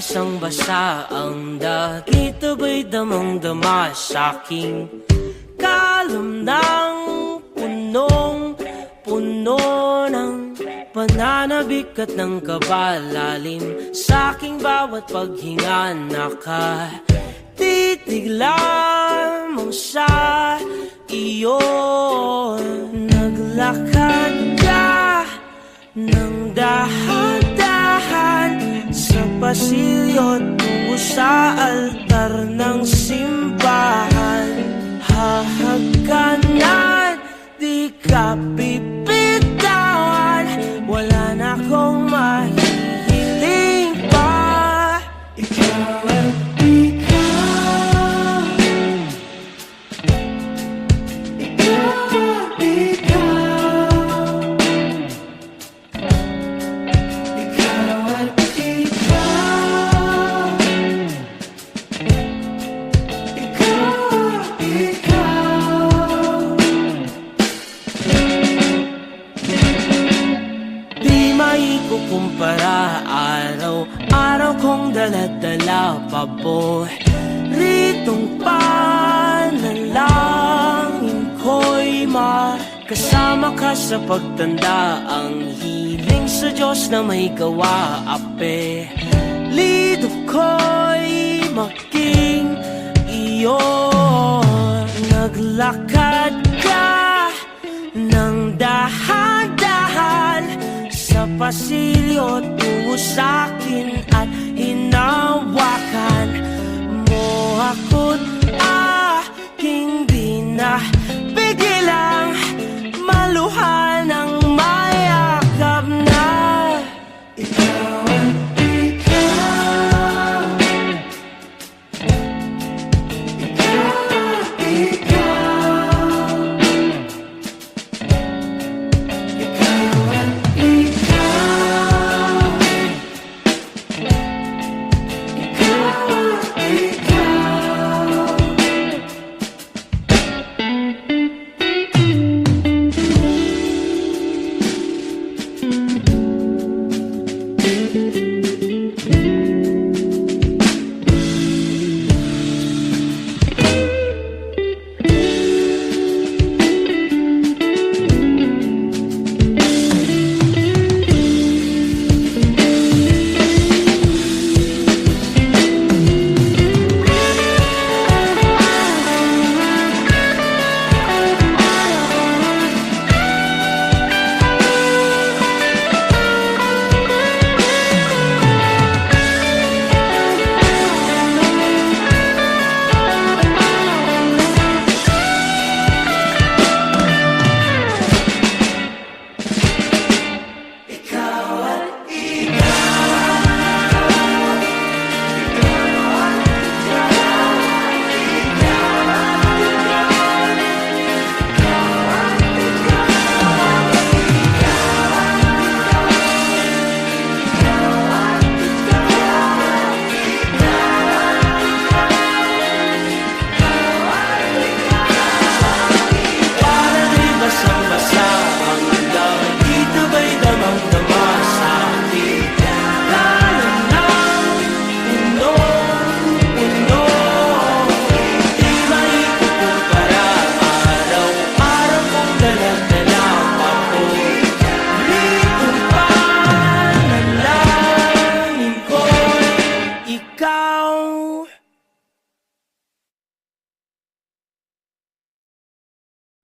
basang-basa ang dagit, aba'y damang-dama sa'king kalam ng punong-puno ng pananabik at ng kabalalim. Sa'king bawat paghinga nakatitig lamang sa iyo. Naglakad ka ng dahan-dahan sa pasilyo tungo sa altar ng simbahan. Hahagkanan, di ka pipitawan, wala na akong mahihiling pa. Ikaw at ikaw, ikaw at ikaw, ikaw at ikaw, ikaw at ikaw. Di maikukumpara, araw-araw kong dala-dala paboritong panalangin ko'y makasama ka sa pagtanda. Ang hiling sa Diyos na may gawa, apelido ko'y maging iyo. Naglakad ka ng dahan-dahan sa pasilyo tungo sa'kin at hinawa